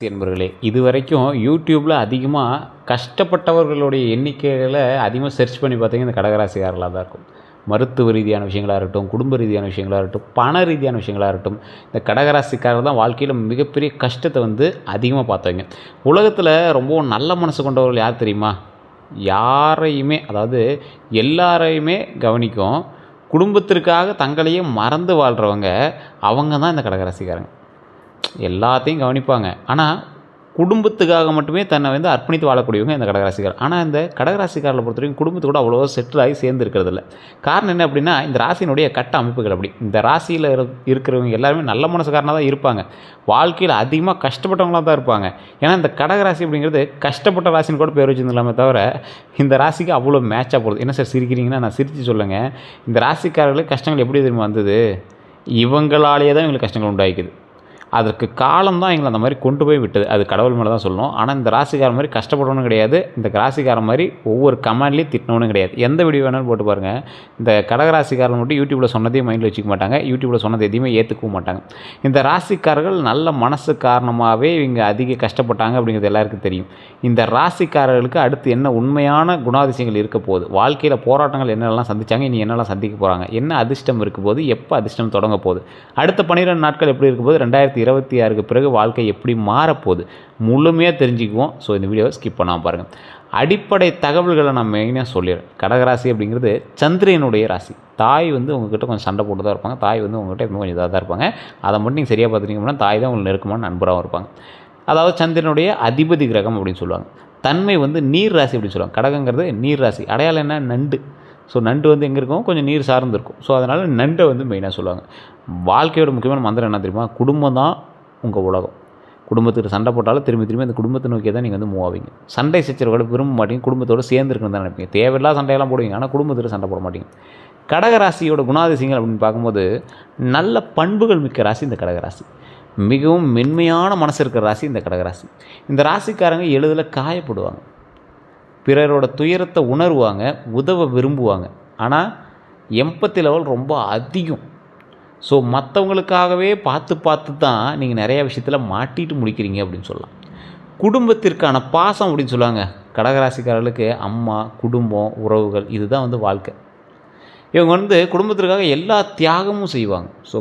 என்பர்களே, இதுவரைக்கும் யூடியூப்பில் அதிகமாக கஷ்டப்பட்டவர்களுடைய எண்ணிக்கைகளை அதிகமாக சர்ச் பண்ணி பார்த்தீங்கன்னா இந்த கடகராசிக்காரர்களாக தான் இருக்கும். மருத்துவ ரீதியான விஷயங்களாக இருக்கட்டும், குடும்ப ரீதியான விஷயங்களாக இருக்கட்டும், பண ரீதியான விஷயங்களாக இருக்கட்டும், இந்த கடகராசிக்காரர் தான் வாழ்க்கையில் மிகப்பெரிய கஷ்டத்தை அதிகமாக பார்த்தவங்க. உலகத்தில் ரொம்பவும் நல்ல மனசு கொண்டவர்கள் யார் தெரியுமா? யாரையுமே, அதாவது எல்லாரையுமே கவனிக்கும், குடும்பத்திற்காக தங்களையே மறந்து வாழ்கிறவங்க அவங்க தான் இந்த கடகராசிக்காரங்க. எல்லாத்தையும் கவனிப்பாங்க. ஆனால் குடும்பத்துக்காக மட்டுமே தன்னை அர்ப்பணித்து வாழக்கூடியவங்க இந்த கடகராசிக்கார். ஆனால் இந்த கடகராசிக்காரர்களை பொறுத்த வரைக்கும் குடும்பத்து கூட அவ்வளோ செட்டில் ஆகி சேர்ந்து இருக்கிறதில்ல. காரணம் என்ன அப்படின்னா, இந்த ராசியினுடைய கட்ட அமைப்புகள் அப்படி. இந்த ராசியில் இருக்கிறவங்க எல்லாருமே நல்ல மனசுக்காரனாக தான் இருப்பாங்க. வாழ்க்கையில் அதிகமாக கஷ்டப்பட்டவங்களாக தான் இருப்பாங்க. ஏன்னா இந்த கடகராசி அப்படிங்கிறது கஷ்டப்பட்ட ராசின்னு கூட பேர் வச்சுருந்தலாமே தவிர இந்த ராசிக்கு அவ்வளோ மேட்சாக போகுது. என்ன சார் சிரிக்கிறீங்கன்னா, நான் சிரித்து சொல்லுங்கள். இந்த ராசிக்காரர்களுக்கு கஷ்டங்கள் எப்படி தெரியுமா வந்தது? இவங்களாலேயே தான் இவங்களுக்கு கஷ்டங்கள் உண்டாகிக்குது. அதற்கு காலம் தான் எங்களை அந்த மாதிரி கொண்டு போய் விட்டது. அது கடவுள் மேலே தான் சொல்லணும். ஆனால் இந்த ராசிக்கார மாதிரி கஷ்டப்படணும் கிடையாது, இந்த ராசிக்கார மாதிரி ஒவ்வொரு கமெண்ட்லேயும் திட்டணும் கிடையாது. எந்த வீடியோ வேணாலும் போட்டு பாருங்கள். இந்த கடகராசிக்காரர்கள் மட்டும் யூடியூப்பில் சொன்னதையும் மைண்டில் வச்சுக்க மாட்டாங்க, யூடியூப்பில் சொன்னது எதையுமே ஏற்றுக்கவும் மாட்டாங்க. இந்த ராசிக்காரர்கள் நல்ல மனசு காரணமாகவே இவங்க அதிக கஷ்டப்பட்டாங்க அப்படிங்கிறது எல்லாருக்கும் தெரியும். இந்த ராசிக்காரர்களுக்கு அடுத்து என்ன உண்மையான குணாதிசயங்கள் இருக்க போகுது, வாழ்க்கையில் போராட்டங்கள் என்னெல்லாம் சந்தித்தாங்க, இனி என்னெல்லாம் சந்திக்க போகிறாங்க, என்ன அதிர்ஷ்டம் இருக்க போது, எப்போ அதிர்ஷ்டம் தொடங்க போகுது, அடுத்த 12 நாட்கள் எப்படி இருக்க போது, 2026க்கு பிறகு வாழ்க்கை எப்படி மாறப்போகுது முழுமையாக தெரிஞ்சுக்குவோம். ஸோ இந்த வீடியோவை ஸ்கிப் பண்ணாமல் பாருங்கள். அடிப்படை தகவல்களை நான் மெயினாக சொல்லிடுறேன். கடகராசி அப்படிங்கிறது சந்திரனுடைய ராசி. தாய் உங்ககிட்ட கொஞ்சம் சண்டை போட்டு தான் இருப்பாங்க. தாய் உங்ககிட்ட எப்பவுமே கொஞ்சம் இதாக தான் இருப்பாங்க. அதை மட்டும் நீங்கள் சரியாக பார்த்துட்டீங்க அப்படின்னா தாய் தான் உங்களுக்கு நெருக்கமான நண்பராகவும் இருப்பாங்க. அதாவது சந்திரனுடைய அதிபதி கிரகம் அப்படின்னு சொல்லுவாங்க. தன்மை நீர் ராசி அப்படின்னு சொல்லுவாங்க. கடகங்கிறது நீர் ராசி. அடையாளம் என்ன? நண்டு. ஸோ நண்டு எங்கே இருக்கும்? கொஞ்சம் நீர் சார்ந்து இருக்கும். ஸோ அதனால் நண்டை மெயினாக சொல்லுவாங்க. வாழ்க்கையோட முக்கியமான மந்திரம் என்ன தெரியுமா? குடும்பம் தான் உங்கள் உலகம். குடும்பத்துக்கு சண்டை போட்டாலும் திரும்பி அந்த குடும்பத்தை நோக்கி தான் நீங்கள் மூவ் ஆவீங்க. சண்டை சச்சரவோட விரும்ப மாட்டீங்க, குடும்பத்தோடு சேர்ந்துருக்குன்னு தான் நினைப்பீங்க. தேவையில்லாத சண்டையெல்லாம் போடுவீங்க, ஆனால் குடும்பத்தில் சண்டை போட மாட்டீங்க. கடகராசியோட குணாதிசயங்கள் அப்படின்னு பார்க்கும்போது நல்ல பண்புகள் மிக்க ராசி இந்த கடகராசி. மிகவும் மென்மையான மனசு இருக்கிற ராசி இந்த கடகராசி. இந்த ராசிக்காரங்க எளிதில் காயப்படுவாங்க, பிறரோட துயரத்தை உணர்வாங்க, உதவ விரும்புவாங்க. ஆனால் எம்பத்தி லெவல் ரொம்ப அதிகம். ஸோ மற்றவங்களுக்காகவே பார்த்து தான் நீங்கள் நிறையா விஷயத்தில் மாட்டிட்டு முடிக்கிறீங்க அப்படின்னு சொல்லலாம். குடும்பத்திற்கான பாசம் அப்படின்னு சொல்லுவாங்க. கடகராசிக்காரர்களுக்கு அம்மா, குடும்பம், உறவுகள் இதுதான் வாழ்க்கை. இவங்க குடும்பத்திற்காக எல்லா தியாகமும் செய்வாங்க. ஸோ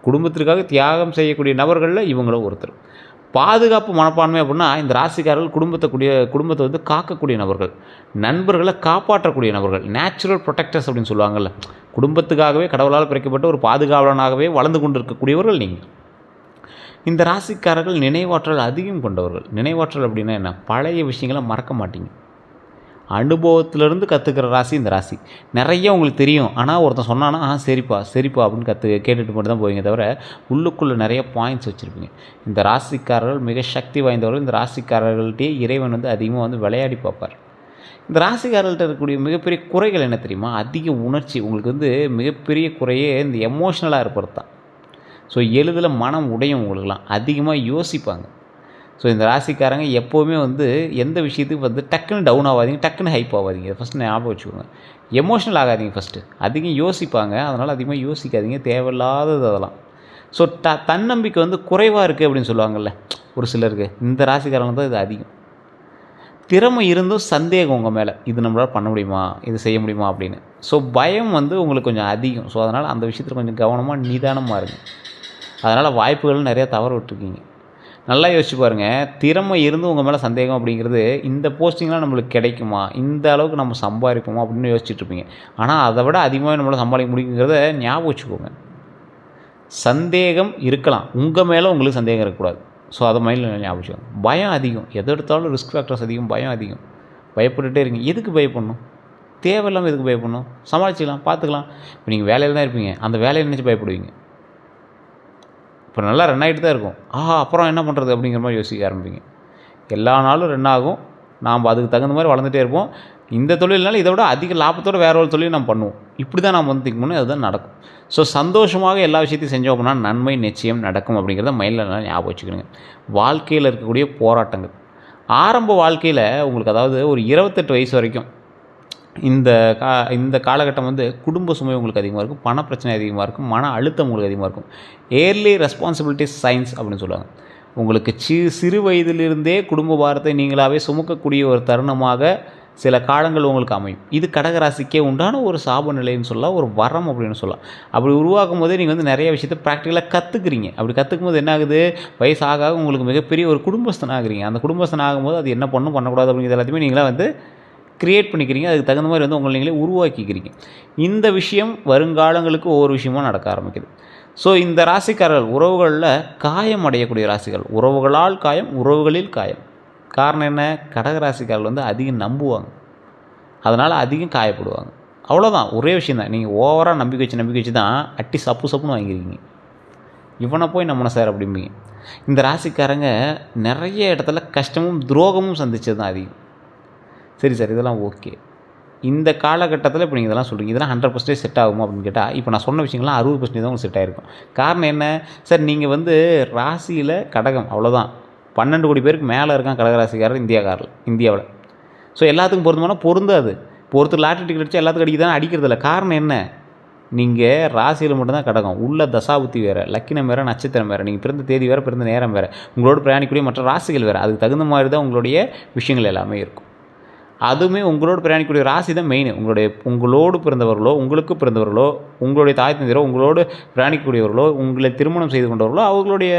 குடும்பத்திற்காக தியாகம் செய்யக்கூடிய நபர்களில் இவங்களும் ஒருத்தர். பாதுகாப்பு மனப்பான்மை அப்படின்னா இந்த ராசிக்காரர்கள் குடும்பத்தை காக்கக்கூடிய நபர்கள், நண்பர்களை காப்பாற்றக்கூடிய நபர்கள், நேச்சுரல் ப்ரொடெக்டர்ஸ் அப்படின்னு சொல்லுவாங்கள்ல. குடும்பத்துக்காகவே கடவுளால் பிறக்கப்பட்ட ஒரு பாதுகாவலனாகவே வளர்ந்து கொண்டு இருக்கக்கூடியவர்கள் நீங்கள். இந்த ராசிக்காரர்கள் நினைவாற்றல் அதிகம் கொண்டவர்கள். நினைவாற்றல் அப்படின்னா என்ன? பழைய விஷயங்களை மறக்க மாட்டீங்க. அனுபவத்திலேருந்து கற்றுக்கிற ராசி இந்த ராசி. நிறைய உங்களுக்கு தெரியும், ஆனால் ஒருத்தன் சொன்னான்னா சரிப்பா அப்படின்னு கேட்டுட்டு மட்டும் தான் போவீங்க தவிர உள்ளுக்குள்ளே நிறைய பாயிண்ட்ஸ் வச்சுருப்பீங்க. இந்த ராசிக்காரர்கள் மிக சக்தி வாய்ந்தவர்கள். இந்த ராசிக்காரர்கள்ட்டே இறைவன் அதிகமாக விளையாடி பார்ப்பார். இந்த ராசிக்காரர்கள்ட்ட இருக்கக்கூடிய மிகப்பெரிய குறைகள் என்ன தெரியுமா? அதிக உணர்ச்சி. உங்களுக்கு மிகப்பெரிய குறையே இந்த எமோஷ்னலாக இருப்பது தான். ஸோ எளிதில் மனம் உடையும். உங்களுக்கெல்லாம் அதிகமாக யோசிப்பாங்க. ஸோ இந்த ராசிக்காரங்க எப்போவுமே எந்த விஷயத்துக்கு டக்குன்னு டவுன் ஆகாதீங்க, டக்குன்னு ஹைப் ஆகாதீங்க. ஃபஸ்ட்டு ஞாபகம் வச்சுக்கோங்க. எமோஷ்னல் ஆகாதீங்க ஃபஸ்ட்டு. அதிகம் யோசிப்பாங்க, அதனால் அதிகமாக யோசிக்காதீங்க, தேவையில்லாதது அதெல்லாம். ஸோ தன்னம்பிக்கை குறைவாக இருக்குது அப்படின்னு சொல்லுவாங்கள்ல ஒரு சிலருக்கு. இந்த ராசிக்காரங்க தான் இது அதிகம். திறமை இருந்தும் சந்தேகம் உங்கள் மேலே, இது நம்மளால் பண்ண முடியுமா, இது செய்ய முடியுமா அப்படின்னு. ஸோ பயம் உங்களுக்கு கொஞ்சம் அதிகம். ஸோ அதனால் அந்த விஷயத்தில் கொஞ்சம் கவனமாக நிதானமாக இருங்க. அதனால் வாய்ப்புகள் நிறையா தவற விட்டுருக்கீங்க. நல்லா யோசிச்சு பாருங்கள். திறமை இருந்து உங்கள் மேலே சந்தேகம் அப்படிங்கிறது, இந்த போஸ்டிங்லாம் நம்மளுக்கு கிடைக்குமா, இந்த அளவுக்கு நம்ம சம்பாதிப்போமா அப்படின்னு யோசிச்சுட்ருப்பீங்க. ஆனால் அதை விட அதிகமாக நம்மளால் சம்பாதிக்க முடியுங்கிறத ஞாபகம் வச்சுக்கோங்க. சந்தேகம் இருக்கலாம், உங்கள் மேலே உங்களுக்கு சந்தேகம் இருக்கக்கூடாது. ஸோ அதை மைண்டில் ஞாபகம் வச்சுக்கோங்க. பயம் அதிகம், எதை எடுத்தாலும் ரிஸ்க் ஃபேக்டர்ஸ் அதிகம், பயம் அதிகம். பயப்பட்டுகிட்டே இருங்க. எதுக்கு பயப்படணும்? தேவையில்லாமல் எதுக்கு பயப்படணும்? சமாளிச்சிக்கலாம், பார்த்துக்கலாம். இப்போ நீங்கள் வேலையில் தான் இருப்பீங்க, அந்த வேலையை நினச்சி பயப்படுவீங்க. இப்போ நல்லா ரன் ஆகிட்டு தான் இருக்கும். அப்புறம் என்ன பண்ணுறது அப்படிங்கிற மாதிரி யோசிக்க ஆரம்பிங்க. எல்லா நாளும் ரன் ஆகும், நாம் அதுக்கு தகுந்த மாதிரி வளர்ந்துட்டே இருப்போம். இந்த தொழில்னால இதை விட அதிக லாபத்தோடு வேறு ஒரு தொழில் நம்ம பண்ணுவோம். இப்படி தான் நாம் திங்க் பண்ணி அதுதான் நடக்கும். ஸோ சந்தோஷமாக எல்லா விஷயத்தையும் செஞ்சோம் அப்படின்னா நன்மை நிச்சயம் நடக்கும் அப்படிங்கிறத மைண்டில் நல்லா ஞாபகம் வச்சுக்கிறேங்க. வாழ்க்கையில் இருக்கக்கூடிய போராட்டங்கள் ஆரம்ப வாழ்க்கையில் உங்களுக்கு, அதாவது ஒரு 28 வயசு வரைக்கும் இந்த காலகட்டம் குடும்ப சுமை உங்களுக்கு அதிகமாக இருக்கும், பண பிரச்சனை அதிகமாக இருக்கும், மன அழுத்தம் உங்களுக்கு அதிகமாக இருக்கும். ஏர்லி ரெஸ்பான்சிபிலிட்டி சைன்ஸ் அப்படின்னு சொல்லுவாங்க. உங்களுக்கு சிறு வயதிலிருந்தே குடும்ப பாரத்தை நீங்களாகவே சுமக்கக்கூடிய ஒரு தருணமாக சில காலங்கள் உங்களுக்கு அமையும். இது கடகராசிக்கே உண்டான ஒரு சாப நிலைன்னு சொல்லலாம், ஒரு வரம் அப்படின்னு சொல்லலாம். அப்படி உருவாக்கும் போதே நீங்கள் வந்து நிறைய விஷயத்த ப்ராக்டிக்கலாக கற்றுக்குறீங்க. அப்படி கற்றுக்கும் போது என்ன ஆகுது, வயசு ஆக உங்களுக்கு மிகப்பெரிய ஒரு குடும்பஸ்தன் ஆகுறீங்க. அந்த குடும்பஸ்தன் ஆகும்போது அது என்ன பண்ணணும் பண்ணக்கூடாது அப்படிங்கிறது எல்லாத்தையுமே நீங்களாக வந்து க்ரியேட் பண்ணிக்கிறீங்க. அதுக்கு தகுந்த மாதிரி வந்து உங்களை நீங்களே உருவாக்கிக்கிறீங்க. இந்த விஷயம் வருங்காலங்களுக்கு ஒவ்வொரு விஷயமும் நடக்க ஆரம்பிக்குது. ஸோ இந்த ராசிக்காரர்கள் உறவுகளில் காயம் அடையக்கூடிய ராசிகள். உறவுகளால் காயம், உறவுகளில் காயம். காரணம் என்ன, கடகராசிக்காரர்கள் வந்து அதிகம் நம்புவாங்க, அதனால் அதிகம் காயப்படுவாங்க. அவ்வளோதான், ஒரே விஷயந்தான். நீங்கள் ஓவராக நம்பிக்கை வச்சு தான் அட்டி சப்புன்னு வாங்கிருக்கீங்க. இவனை போய் நம்மனை சார் அப்படிம்பீங்க. இந்த ராசிக்காரங்க நிறைய இடத்துல கஷ்டமும் துரோகமும் சந்தித்தது தான் அதிகம். சரி சார், இதெல்லாம் ஓகே. இந்த காலகட்டத்தில் இப்போ நீங்கள் இதெல்லாம் சொல்கிறீங்க, இதெல்லாம் 100% செட் ஆகுமா அப்படின்னு கேட்டால், இப்போ நான் சொன்ன விஷயங்கள்லாம் 60% தான் உங்களுக்கு செட் ஆகிருக்கும். காரணம் என்ன சார், நீங்கள் வந்து ராசியில் கடகம், அவ்வளோதான். 12 கோடி பேருக்கு மேலே இருக்கான் கடகராசிக்காரர் இந்தியாவில். ஸோ எல்லாத்துக்கும் பொருந்துமானா பொருந்தாது. இப்போ ஒருத்தர் லாட்ரி டிக்கெட் அடித்தா எல்லாத்துக்கும் அடிக்குதான், அடிக்கிறதில்ல. காரணம் என்ன, நீங்கள் ராசியில் மட்டும்தான் கடகம். உள்ள தசாபுத்தி வேறு, லக்கினம் வேறு, நட்சத்திரம் வேறு, நீங்கள் பிறந்த தேதி வேறு, பிறந்த நேரம் வேறு, உங்களோட பிரயாணிக்கூடிய மற்ற ராசிகள் வேறு. அதுக்கு தகுந்த மாதிரி தான் உங்களுடைய விஷயங்கள் எல்லாமே இருக்கும். அதுவுமே உங்களோட பிரயாணிக்கூடிய ராசி தான் மெயின். உங்களோடு பிறந்தவர்களோ, உங்களுக்கு பிறந்தவர்களோ, உங்களுடைய தாய் தந்தையரோ, உங்களோடு பிரயாணிக்கக்கூடியவர்களோ, உங்களை திருமணம் செய்து கொண்டவர்களோ, அவங்களுடைய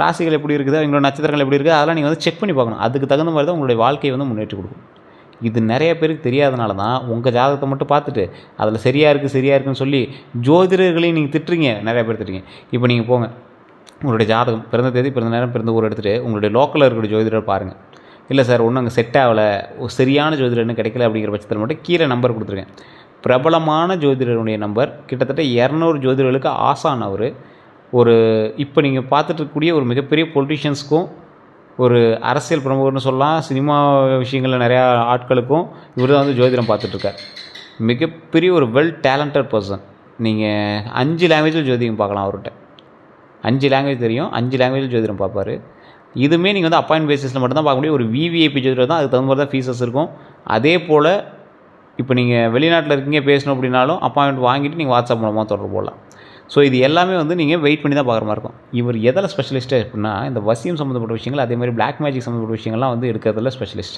ராசிகள் எப்படி இருக்குது, அவங்களோட நட்சத்திரங்கள் எப்படி இருக்குது, அதெல்லாம் நீங்கள் வந்து செக் பண்ணி பார்க்கணும். அதுக்கு தகுந்த மாதிரி தான் உங்களுடைய வாழ்க்கையை வந்து முன்னேற்றி கொடுக்கும். இது நிறைய பேருக்கு தெரியாதனால தான் உங்கள் ஜாதகத்தை மட்டும் பார்த்துட்டு அதில் சரியாக இருக்குன்னு சொல்லி ஜோதிடர்களையும் நீங்கள் திட்டுறீங்க. நிறைய பேர் திட்டுறீங்க. இப்போ நீங்கள் போங்க, உங்களுடைய ஜாதகம், பிறந்த தேதி, பிறந்த நேரம், பிறந்த ஊர் எடுத்துகிட்டு உங்களுடைய லோக்கலில் இருக்கிற ஜோதிடர் பாருங்கள். இல்லை சார், ஒன்றும் அங்கே செட் ஆகலை, சரியான ஜோதிடர் இன்னும் கிடைக்கல அப்படிங்கிற பட்சத்தில் மட்டும் கீழே நம்பர் கொடுத்துருக்கேன். பிரபலமான ஜோதிடருடைய நம்பர், கிட்டத்தட்ட 200 ஜோதிடர்களுக்கு ஆசான் அவர். இப்போ நீங்கள் பார்த்துட்டு இருக்கக்கூடிய ஒரு மிகப்பெரிய பொலிட்டிஷியன்ஸ்க்கும், ஒரு அரசியல் பிரமுகர்னு சொல்லலாம், சினிமா விஷயங்களில் நிறையா ஆட்களுக்கும் இவர் தான் வந்து ஜோதிடம் பார்த்துட்ருக்கார். மிகப்பெரிய ஒரு வெல் டேலண்டட் பர்சன். நீங்கள் 5 லாங்குவேஜில் ஜோதிடம் பார்க்கலாம் அவர்கிட்ட. 5 லாங்குவேஜ் தெரியும், 5 லாங்குவேஜில் ஜோதிடம் பார்ப்பார். இதுவுமே நீங்கள் வந்து அப்பாயின்ட் பேசிஸில் மட்டும்தான் பார்க்க முடியும். ஒரு விவிஐபி ஜோதிடர் தான், அதுக்கு தகுந்த மாதிரி தான் ஃபீஸஸ் இருக்கும். அதே போல் இப்போ நீங்கள் வெளிநாட்டில் இருக்கீங்க, பேசணும் அப்படின்னாலும் அப்பாயின்மெண்ட் வாங்கிட்டு நீங்கள் வாட்ஸ்அப் மூலமாக தொடர்பு போடலாம். ஸோ இது எல்லாமே வந்து நீங்கள் வெயிட் பண்ணி தான் பார்க்குற மாதிரி இருக்கும். இவர் எதில் ஸ்பெஷலிஸ்ட்டு அப்படின்னா, இந்த வசியம் சம்மந்தப்பட்ட விஷயங்கள், அதே மாதிரி பிளாக் மேஜிக் சம்மந்தப்பட்ட விஷயங்கள்லாம் வந்து எடுக்கிறதுல ஸ்பெஷலிஸ்ட்.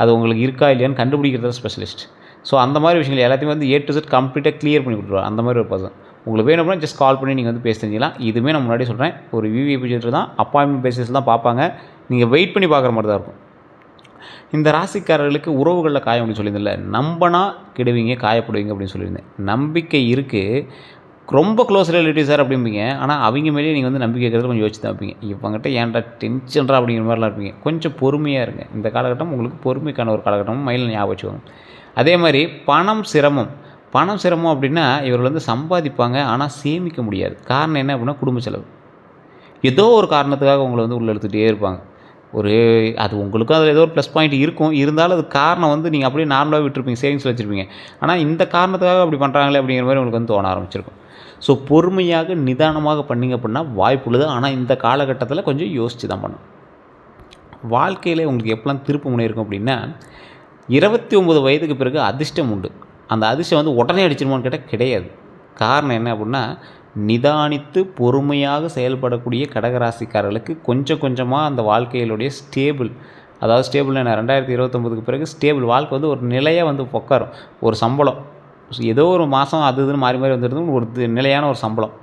அது உங்களுக்கு இருக்கா இல்லையான்னு கண்டுபிடிக்கிறதுல ஸ்பெஷலிஸ்ட். ஸோ அந்த மாதிரி விஷயங்கள் எல்லாத்தையுமே வந்து A to Z கம்ப்ளீட்டாக கிளியர் பண்ணி கொடுத்துருவார். அந்த மாதிரி ஒரு பர்சன். உங்களுக்கு வேணும் அப்படின்னா ஜஸ்ட் கால் பண்ணி நீங்கள் வந்து பேச தெரிஞ்சிக்கலாம். இதுவுமே நான் முன்னாடி சொல்கிறேன், ஒரு விவிஐபி ஜோதிடர் தான், அப்பாயின்மெண்ட் பேசிஸ் தான் பார்ப்பாங்க. நீங்கள் வெயிட் பண்ணி பார்க்குற மாதிரி தான் இருக்கும். இந்த ராசிக்காரர்களுக்கு உறவுகளில் காயம் அப்படின்னு சொல்லியிருந்தேன்ல, நம்பினா கெடுவீங்க, காயப்படுவீங்க அப்படின்னு சொல்லியிருந்தேன். நம்பிக்கை இருக்குது, ரொம்ப க்ளோஸ் ரிலேட்டிவ் சார் அப்படிம்பீங்க. ஆனால் அவங்க மேலேயே நீங்கள் வந்து நம்பிக்கை இருக்கிறது கொஞ்சம் யோசிச்சு தான் இருப்பீங்க. இவங்ககிட்ட ஏன்டா டென்ஷன்ரா அப்படிங்கிற மாதிரிலாம் இருப்பீங்க. கொஞ்சம் பொறுமையாக இருங்க. இந்த காலகட்டம் உங்களுக்கு பொறுமைக்கான ஒரு காலகட்டமும் மைண்டில் ஞாபகம் வச்சுக்கோங்க. அதே மாதிரி பணம் சிரமம் அப்படின்னா, இவர்கள் வந்து சம்பாதிப்பாங்க, ஆனால் சேமிக்க முடியாது. காரணம் என்ன அப்படின்னா, குடும்ப செலவு. ஏதோ ஒரு காரணத்துக்காக உங்களை வந்து உள்ளே எடுத்துகிட்டே இருப்பாங்க. அது உங்களுக்கும் அதில் ஏதோ ஒரு ப்ளஸ் பாயிண்ட் இருக்கும். இருந்தாலும் அது காரணம் வந்து நீங்கள் அப்படியே நார்மலாக விட்டுருப்பீங்க, சேவிங்ஸில் வச்சுருப்பீங்க. ஆனால் இந்த காரணத்துக்காக அப்படி பண்ணுறாங்களே அப்படிங்கிற மாதிரி உங்களுக்கு வந்து தோண ஆரம்பிச்சிருக்கும். ஸோ பொறுமையாக நிதானமாக பண்ணிங்க அப்படின்னா வாய்ப்பு உள்ளது. ஆனால் இந்த காலகட்டத்தில் கொஞ்சம் யோசித்து தான் பண்ணணும். வாழ்க்கையில் உங்களுக்கு எப்போலாம் திருப்பு முனை இருக்கும் அப்படின்னா, 29 வயதுக்கு பிறகு அதிர்ஷ்டம் உண்டு. அந்த அதிர்ஷ்டம் வந்து உடனே அடிச்சிருமான்னு கேட்டால் கிடையாது. காரணம் என்ன அப்படின்னா, நிதானித்து பொறுமையாக செயல்படக்கூடிய கடகராசிக்காரர்களுக்கு கொஞ்சம் கொஞ்சமாக அந்த வாழ்க்கையிலுடைய ஸ்டேபிள் என்ன 2029க்கு பிறகு ஸ்டேபிள் வாழ்க்கை வந்து ஒரு நிலையாக வந்து உட்காரும். ஒரு சம்பளம், ஏதோ ஒரு மாதம் அது இதுன்னு மாறி வந்துருந்து ஒரு நிலையான ஒரு சம்பளம்,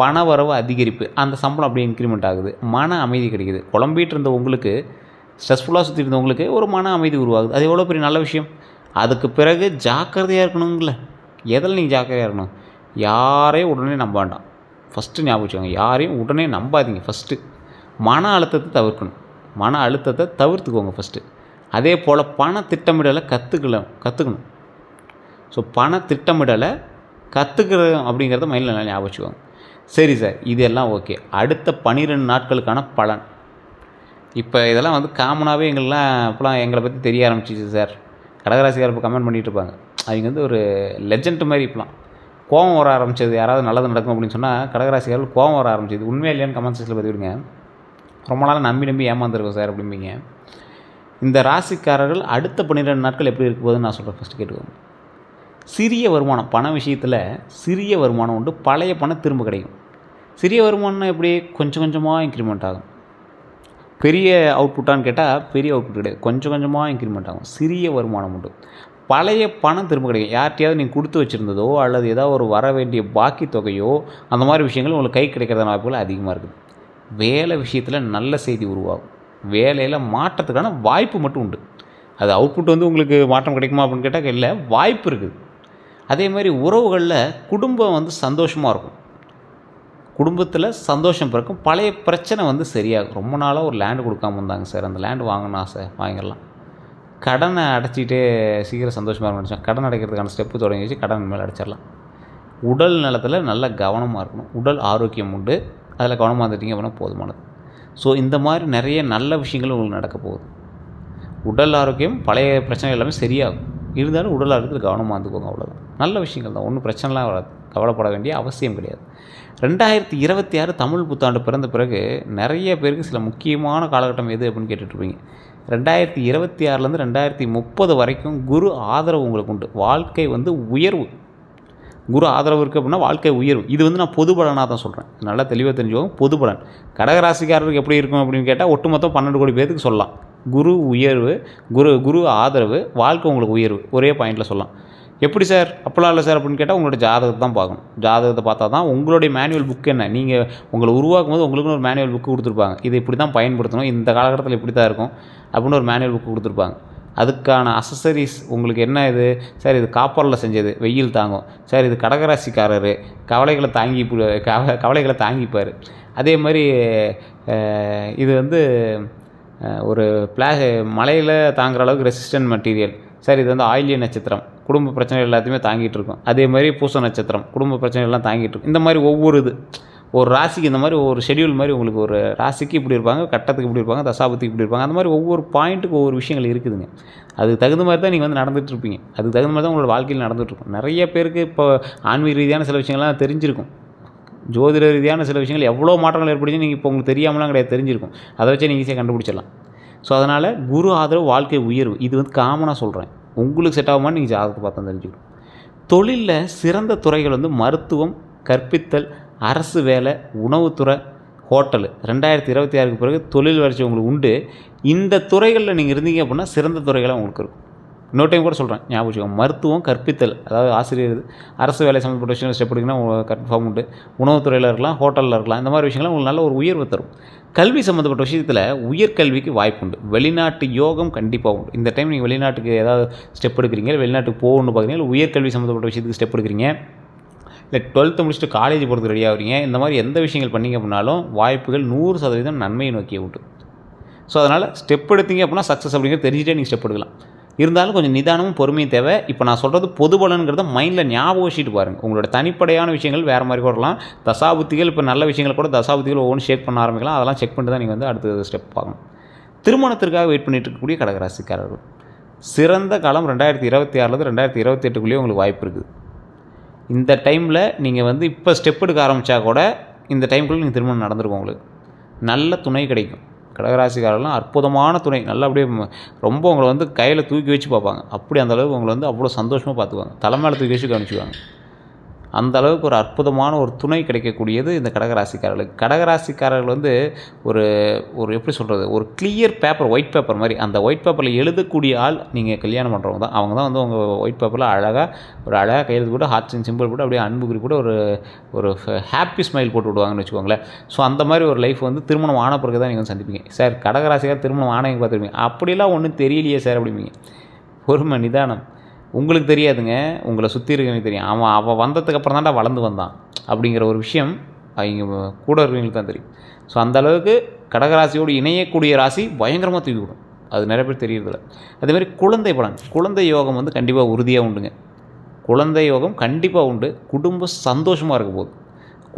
பண வரவு அதிகரிப்பு, அந்த சம்பளம் அப்படியே இன்க்ரிமெண்ட் ஆகுது, மன அமைதி கிடைக்குது. குழம்பிட்டு இருந்த உங்களுக்கு, ஸ்ட்ரெஸ்ஃபுல்லாக சுற்றி இருந்தவங்களுக்கு ஒரு மன அமைதி உருவாகுது. அது எவ்வளோ பெரிய நல்ல விஷயம். அதுக்கு பிறகு ஜாக்கிரதையாக இருக்கணுங்கள. எதில் நீங்கள் ஜாக்கிரதையாக இருக்கணும், யாரையும் உடனே நம்ப வேண்டாம். ஃபஸ்ட்டு ஞாபகம் வச்சுக்கோங்க, யாரையும் உடனே நம்பாதீங்க. ஃபஸ்ட்டு மன அழுத்தத்தை தவிர்த்துக்கோங்க ஃபஸ்ட்டு. அதே போல் பண திட்டமிடலை கற்றுக்கணும். ஸோ பண திட்டமிடலை கற்றுக்கிறோம் அப்படிங்கிறத மைண்டில் நல்லா ஞாபகம் வச்சுக்கோங்க. சரி சார், இதெல்லாம் ஓகே. அடுத்த 12 நாட்களுக்கான பலன். இப்போ இதெல்லாம் வந்து காமனாகவே இப்போலாம் எங்களை பற்றி தெரிய ஆரம்பிச்சிச்சு சார். கடகராசிக்காரர் இப்போ கமெண்ட் பண்ணிகிட்டு இருப்பாங்க. அவங்க வந்து ஒரு லெஜண்ட் மாதிரி. இப்போலாம் கோவம் வர ஆரம்பிச்சது, யாராவது நல்லது நடக்கும் அப்படின்னு சொன்னால் கடகராசிக்காரர்கள் கோவம் வர ஆரம்பிச்சது. உண்மையாக இல்லையான்னு கமெண்ட் செக்ஷனில் பதிவிடுங்க. ரொம்ப நாளாக நம்பி ஏமாந்துருக்கோம் சார் அப்படிம்பீங்க. இந்த ராசிக்காரர்கள் அடுத்த 12 நாட்கள் எப்படி இருக்க போகுதுன்னு நான் சொல்கிறேன். ஃபஸ்ட்டு கேட்டுக்கோங்க. சிறிய வருமானம், பண விஷயத்தில் சிறிய வருமானம் உண்டு. பழைய பணம் திரும்ப கிடைக்கும். சிறிய வருமானம்னா எப்படி, கொஞ்சம் கொஞ்சமாக இன்க்ரிமெண்ட் ஆகும். பெரிய அவுட்புட்டான்னு கேட்டால் பெரிய அவுட்புட் கிடையாது. கொஞ்சம் கொஞ்சமாக இன்க்ரிமெண்ட் ஆகும். சிறிய வருமானம் உண்டு. பழைய பணம் திரும்ப கிடைக்கும். யார்கிட்டையாவது நீங்கள் கொடுத்து வச்சுருந்ததோ அல்லது ஏதாவது ஒரு வர வேண்டிய பாக்கி தொகையோ அந்த மாதிரி விஷயங்கள் உங்களுக்கு கை கிடைக்கிறதான வாய்ப்புகள் அதிகமாக இருக்குது. வேலை விஷயத்தில் நல்ல செய்தி உருவாகும். வேலையில் மாற்றத்துக்கான வாய்ப்பு மட்டும் உண்டு. அது அவுட்புட் வந்து உங்களுக்கு மாற்றம் கிடைக்குமா அப்படின்னு கேட்டால் இல்லை, வாய்ப்பு இருக்குது. அதே மாதிரி உறவுகளில் குடும்பம் வந்து சந்தோஷமாக இருக்கும். குடும்பத்தில் சந்தோஷம் பிறக்கும். பழைய பிரச்சனை வந்து சரியாகும். ரொம்ப நாளாக ஒரு லேண்டு கொடுக்காம இருந்தாங்க சார், அந்த லேண்டு வாங்கணும் ஆசை, வாங்கிடலாம். கடனை அடைச்சிட்டு சீக்கிரம் சந்தோஷமாக இருக்கும் நினச்சோம். கடன் அடைக்கிறதுக்கான ஸ்டெப்பு தொடங்கி வச்சு கடன் மேலே அடைச்சிடலாம். உடல் நலத்தில் நல்ல கவனமாக இருக்கணும். உடல் ஆரோக்கியம் உண்டு, அதில் கவனமாக இருந்துட்டிங்க அப்படின்னா போதுமானது. ஸோ இந்த மாதிரி நிறைய நல்ல விஷயங்கள் உங்களுக்கு நடக்க போகுது. உடல் ஆரோக்கியம், பழைய பிரச்சனை எல்லாமே சரியாகும். இருந்தாலும் உடல் ஆரோக்கியத்தில் கவனமாக இருந்துக்கோங்க, அவ்வளோதான். நல்ல விஷயங்கள் தான், ஒன்றும் பிரச்சனைலாம் வராது, கவலைப்பட வேண்டிய அவசியம் கிடையாது. 2026 தமிழ் புத்தாண்டு பிறந்த பிறகு நிறைய பேருக்கு சில முக்கியமான காலகட்டம் எது அப்படின்னு கேட்டுட்ருப்பீங்க. 2026லேருந்து 2030 வரைக்கும் குரு ஆதரவு உங்களுக்கு உண்டு. வாழ்க்கை வந்து உயர்வு. குரு ஆதரவு இருக்குது அப்படின்னா வாழ்க்கை உயர்வு. இது வந்து நான் பொது பலனாக தான் சொல்கிறேன், நல்லா தெளிவாக தெரிஞ்சுக்கோங்க. பொது பலன் கடகராசிக்காரருக்கு எப்படி இருக்கும் அப்படின்னு கேட்டால் ஒட்டுமொத்தம் 12 கோடி பேருக்கு சொல்லலாம். குரு உயர்வு, குரு ஆதரவு, வாழ்க்கை உங்களுக்கு உயர்வு, ஒரே பாயிண்டில் சொல்லலாம். எப்படி சார் அப்போலாம் இல்லை சார் அப்படின்னு கேட்டால் உங்களோட ஜாதகத்தை தான் பார்க்கணும். ஜாதகத்தை பார்த்தா தான் உங்களுடைய மேனுவல் புக் என்ன, நீங்கள் உங்களை உருவாக்கும் போது உங்களுக்குன்னு ஒரு மேனுவல் புக்கு கொடுத்துருப்பாங்க. இது இப்படி தான் பயன்படுத்தணும், இந்த காலகட்டத்தில் இப்படி தான் இருக்கும் அப்படின்னு ஒரு மேனுவல் புக்கு கொடுத்துருப்பாங்க. அதுக்கான அசசரிஸ் உங்களுக்கு என்ன, இது சார் இது காப்பரில் செஞ்சது, வெயில் தாங்கும் சார், இது கடகராசிக்காரர் கவலைகளை தாங்கிப்பார். அதே மாதிரி இது வந்து ஒரு மழையில் தாங்குகிற அளவுக்கு ரெசிஸ்டன்ட் மெட்டீரியல் சார், இது வந்து ஆயிலிய நட்சத்திரம், குடும்ப பிரச்சனை எல்லாத்தையுமே தாங்கிட்டு இருக்கும். அதே மாதிரி பூச நட்சத்திரம், குடும்ப பிரச்சனைகள்லாம் தாங்கிட்டு இருக்கும். இந்த மாதிரி ஒவ்வொரு இது ஒரு ராசிக்கு இந்த மாதிரி ஒரு ஷெடியூல் மாதிரி உங்களுக்கு ஒரு ராசிக்கு இப்படி இருப்பாங்க, கட்டத்துக்கு இப்படி இருப்பாங்க, தசாபத்துக்கு இப்படி இருப்பாங்க. அந்த மாதிரி ஒவ்வொரு பாயிண்ட்டுக்கு ஒவ்வொரு விஷயங்கள் இருக்குதுங்க. அதுக்கு தகுந்த மாதிரி தான் நீங்கள் வந்து நடந்துகிட்ருப்பீங்க. அதுக்கு தகுந்த மாதிரி தான் உங்களோட வாழ்க்கையில் நடந்துகிட்ருக்கும். நிறைய பேருக்கு இப்போ ஆன்மீக ரீதியான சில விஷயங்கள்லாம் தெரிஞ்சிருக்கும். ஜோதிட ரீதியான சில விஷயங்கள் எவ்வளோ மாற்றங்கள் ஏற்படுச்சு நீங்கள் இப்போ உங்களுக்கு தெரியாமலாம் கிடையாது, தெரிஞ்சிருக்கும். அதை வச்சு நீங்கள் ஈஸியாக கண்டுபிடிச்சிடலாம். ஸோ அதனால் குரு ஆதரவு, வாழ்க்கை உயர்வு, இது வந்து காமனாக சொல்கிறேன். உங்களுக்கு செட் ஆகுமான்னு நீங்கள் ஜாதகத்தை பார்த்தா தெரிஞ்சுக்கணும். தொழிலில் சிறந்த துறைகள் வந்து மருத்துவம், கற்பித்தல், அரசு வேலை, உணவுத்துறை, ஹோட்டலு. 2026க்கு பிறகு தொழில் வளர்ச்சி உங்களுக்கு உண்டு. இந்த துறைகளில் நீங்கள் இருந்தீங்க அப்படின்னா சிறந்த துறைகளாக உங்களுக்கு இருக்கும். இன்னொரு டைம் கூட சொல்கிறேன், ஞாபகம் வச்சுக்கோங்க. மருத்துவம், கற்பித்தல், அதாவது ஆசிரியர், அரசு வேலை சம்மந்தப்பட்ட விஷயங்கள் ஸ்டெப் எடுங்கன்னா கன்ஃபார்ம் உண்டு. உணவுத்துறையில் இருக்கலாம், ஹோட்டலில் இருக்கலாம். இந்த மாதிரி விஷயங்கள்லாம் உங்களுக்கு நல்ல ஒரு உயர்வு தரும். கல்வி சம்மந்தப்பட்ட விஷயத்தில் உயர்கல்விக்கு வாய்ப்பு உண்டு. வெளிநாட்டு யோகம் கண்டிப்பாக உண்டு. இந்த டைம் நீங்கள் வெளிநாட்டுக்கு ஏதாவது ஸ்டெப் எடுக்கிறீங்க, வெளிநாட்டுக்கு போகணுன்னு பார்க்குறீங்க, உயர்கல்வி சம்மந்தப்பட்ட விஷயத்துக்கு ஸ்டெப் எடுக்கிறீங்க, இல்லை 12th முடிச்சுட்டு காலேஜ் போகிறதுக்கு ரெடி ஆகிறீங்க, இந்த மாதிரி எந்த விஷயங்கள் பண்ணிங்க அப்படின்னாலும் வாய்ப்புகள் 100% நன்மையை நோக்கிய உண்டு. ஸோ அதனால் ஸ்டெப் எடுத்தீங்க அப்படின்னா சக்ஸஸ் அப்படிங்கிறது தெரிஞ்சுட்டே நீங்கள் ஸ்டெப் எடுக்கலாம். இருந்தாலும் கொஞ்சம் நிதானமும் பொறுமையும் தேவை. இப்போ நான் சொல்கிறது பொது பலன்கிறத மைண்டில் ஞாபகம் வச்சுட்டு பாருங்கள். உங்களோட தனிப்படையான விஷயங்கள் வேறு மாதிரி வரலாம். தசாபுத்திகள் இப்போ நல்ல விஷயங்கள் கூட தசாபுத்திகள் ஒவ்வொன்று ஷேக் பண்ண ஆரம்பிக்கலாம். அதெல்லாம் செக் பண்ணிட்டு தான் நீங்கள் வந்து அடுத்த ஸ்டெப் பார்க்கணும். திருமணத்திற்காக வெயிட் பண்ணிட்டு இருக்கக்கூடிய கடகராசிக்காரர்கள் சிறந்த காலம் 2026லேருந்து 2028க்குள்ளேயே உங்களுக்கு வாய்ப்பு இருக்குது. இந்த டைமில் நீங்கள் வந்து இப்போ ஸ்டெப் எடுக்க ஆரம்பித்தா கூட இந்த டைமுக்குள்ளே நீங்கள் திருமணம் நடந்துருக்கும். உங்களுக்கு நல்ல துணை கிடைக்கும். கடகராசிக்காரெல்லாம் அற்புதமான துணை, நல்லா அப்படியே ரொம்ப உங்களை வந்து கையில் தூக்கி வச்சு பார்ப்பாங்க. அப்படி அந்தளவுக்கு உங்களை வந்து அவ்வளோ சந்தோஷமாக பார்த்துக்குவாங்க. தலைமையில் தூக்கி வச்சு கவனிச்சுக்குவாங்க. அந்த அளவுக்கு ஒரு அற்புதமான ஒரு துணை கிடைக்கக்கூடியது இந்த கடகராசிக்காரர்களுக்கு. கடகராசிக்காரர்கள் வந்து ஒரு ஒரு எப்படி சொல்கிறது, ஒரு கிளியர் பேப்பர், ஒயிட் பேப்பர் மாதிரி. அந்த ஒயிட் பேப்பரில் எழுதக்கூடிய ஆள் நீங்கள் கல்யாணம் பண்ணுறவங்க தான். அவங்க தான் வந்து உங்கள் ஒயிட் பேப்பரில் அழகாக கையெழுத்து போட்டு ஹார்ட் சிம்பிள் போட்டு அப்படியே அன்பு குறி போட்டு ஒரு ஹாப்பி ஸ்மைல் போட்டு விடுவாங்கன்னு வச்சுக்கோங்களேன். ஸோ அந்த மாதிரி ஒரு லைஃப் வந்து திருமணம் ஆன பிறகு தான் நீங்கள் வந்து சந்திப்பீங்க. சார் கடகராசிக்கார் திருமணம் ஆனவங்க பார்த்துருப்பீங்க, அப்படிலாம் ஒன்றும் தெரியலையே சார் அப்படிம்பீங்க. பொறுமை, நிதானம். உங்களுக்கு தெரியாதுங்க, உங்களை சுற்றி இருக்கவங்களுக்கு தெரியும். அவன் வந்ததுக்கப்புறம் தான்டா வளர்ந்து வந்தான் அப்படிங்கிற ஒரு விஷயம் அவங்க கூட இருக்கிறவங்களுக்கு தான் தெரியும். ஸோ அந்தளவுக்கு கடகராசியோடு இணையக்கூடிய ராசி பயங்கரமாக தூக்கி விடும். அது நிறைய பேர் தெரியறதில்ல. அதேமாதிரி குழந்தை பலன், குழந்தை யோகம் வந்து கண்டிப்பாக உறுதியாக உண்டுங்க. குழந்தை யோகம் கண்டிப்பாக உண்டு. குடும்பம் சந்தோஷமாக இருக்க போகுது.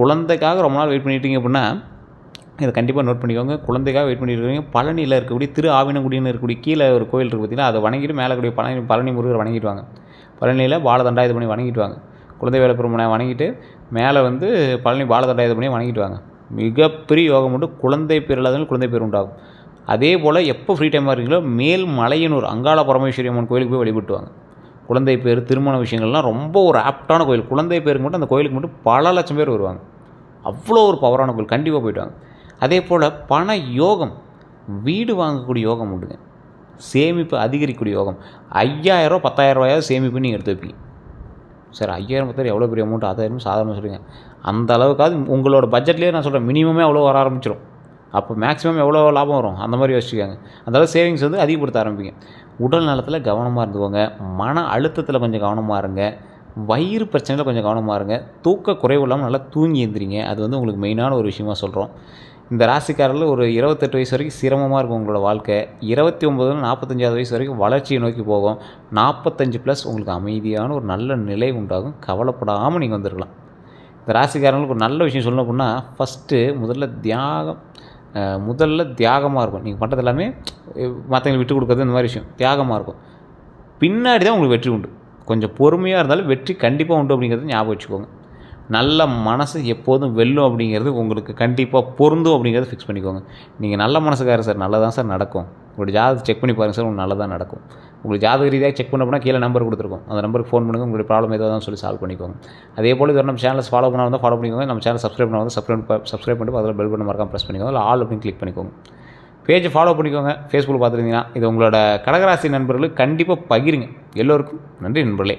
குழந்தைக்காக ரொம்ப நாள் வெயிட் பண்ணிட்டீங்க அப்படின்னா இதை கண்டிப்பாக நோட் பண்ணிக்கோங்க. குழந்தைக்காக வெயிட் பண்ணியிருக்கீங்க. பழனியில் இருக்கக்கூடிய திரு ஆவினங்குடின்னு இருக்கக்கூடிய கீழே ஒரு கோயில் இருக்குது பார்த்தீங்கன்னா, அதை வணங்கிட்டு மேலே கூடிய பழனி முருகரை வணங்கிட்டு வாங்க. பழனியில் பாலதண்டாயுதம் பண்ணி வணங்கிட்டு வாங்க. குழந்தை வேலைப்பெருமனை வணங்கிட்டு மேலே வந்து பழனி பாலதண்டாயுதம் பண்ணி வணங்கிட்டு வாங்க. மிகப்பெரிய யோகம் உண்டு. குழந்தை பேர் இல்லாதவங்க குழந்தை பேர் உண்டாகும். அதே போல் எப்போ ஃப்ரீ டைமாக இருக்கீங்களோ மேல்மலையனூர் அங்காள பரமேஸ்வரி அம்மன் கோயிலுக்கு போய் வழிபட்டு வாங்க. குழந்தை பேர், திருமண விஷயங்கள்லாம் ரொம்ப ஒரு ஆப்டான கோயில். குழந்தை பேருக்கு மட்டும் அந்த கோயிலுக்கு மட்டும் பல லட்சம் பேர் வருவாங்க. அவ்வளோ ஒரு பவரான கோயில். கண்டிப்பாக போய்ட்டு வாங்க. அதே போல் பண யோகம், வீடு வாங்கக்கூடிய யோகம் உண்டுங்க. சேமிப்பு அதிகரிக்கக்கூடிய யோகம். 5000 10,000 சேமிப்பு நீங்கள் எடுத்து வைப்பீங்க. சார் 5000 10,000 எவ்வளோ பெரிய அமௌண்ட், 10,000 சாதாரணமாக சொல்லுங்க. அந்த அளவுக்காவது உங்களோட பட்ஜெட்லேயே நான் சொல்கிறேன், மினிமமே அவ்வளோ வர ஆரம்பிச்சிடும். அப்போ மேக்ஸிமம் எவ்வளோ லாபம் வரும் அந்த மாதிரி யோசிச்சுக்காங்க. அதாவது சேவிங்ஸ் வந்து அதிகப்படுத்த ஆரம்பிங்க. உடல் நலத்தில் கவனமாக இருந்துக்கோங்க. மன அழுத்தத்தில் கொஞ்சம் கவனமாக இருங்க. வயிறு பிரச்சனையில் கொஞ்சம் கவனமாக இருங்க. தூக்க குறைவு இல்லாமல் நல்லா தூங்கி எழுந்திரிங்க. அது வந்து உங்களுக்கு மெயினான ஒரு விஷயமா சொல்கிறோம். இந்த ராசிக்காரர்கள் ஒரு 28 வயசு வரைக்கும் சிரமமாக இருக்கும் உங்களோட வாழ்க்கை. 29 45வது வயசு வரைக்கும் வளர்ச்சியை நோக்கி போகும். 45+ உங்களுக்கு அமைதியான ஒரு நல்ல நிலை உண்டாகும். கவலைப்படாமல் நீங்கள் வந்துருக்கலாம். இந்த ராசிக்காரங்களுக்கு ஒரு நல்ல விஷயம் சொல்லணும் அப்படின்னா, முதல்ல தியாகமாக இருக்கும். நீங்கள் பண்ணுறது எல்லாமே மற்றவங்களுக்கு விட்டு கொடுக்குறது இந்த மாதிரி விஷயம் தியாகமாக இருக்கும். பின்னாடி தான் உங்களுக்கு வெற்றி உண்டு. கொஞ்சம் பொறுமையாக இருந்தாலும் வெற்றி கண்டிப்பாக உண்டு அப்படிங்கிறத ஞாபகம் வச்சுக்கோங்க. நல்ல மனசு எப்போதும் வெல்லும் அப்படிங்கிறது உங்களுக்கு கண்டிப்பாக பொருந்தும் அப்படிங்கிறத ஃபிக்ஸ் பண்ணிக்கோங்க. நீங்கள் நல்ல மனசுக்காரர் சார், நல்லதான் சார் நடக்கும். உங்களுடைய ஜாதகத்தை செக் பண்ணி பாருங்கள் சார், உங்களுக்கு நல்லதாக நடக்கும். உங்களுக்கு ஜாதக ரீதியாக செக் பண்ண போனால் கீழே நம்பர் கொடுத்துருக்கோம். அந்த நம்பருக்கு ஃபோன் பண்ணுங்கள். உங்களுடைய ப்ராப்ளம் ஏதோ தான் சொல்லி சால்வ் பண்ணிக்கோங்க. அதே போல் இது நம்ம சேனலை ஃபாலோ பண்ணால் ஃபாலோ பண்ணிக்கோங்க. நம்ம சேனல் சப்ஸ்கிரைப் பண்ணால் சப்ஸ்கிரைப் பண்ணிட்டு அதில் பெல் பட்டன் மறக்காம ப்ரெஸ் பண்ணிக்கோங்க. அதில் ஆல் அப்படின்னு கிளிக் பண்ணிக்கோங்க. பேஜை ஃபாலோ பண்ணிக்கோங்க. ஃபேஸ்புக்கில் பார்த்துருந்தீங்கன்னா இது உங்களோட கடகராசி நண்பர்களுக்கு கண்டிப்பாக பகிருங்க. எல்லோருக்கும் நன்றி நண்பர்களே.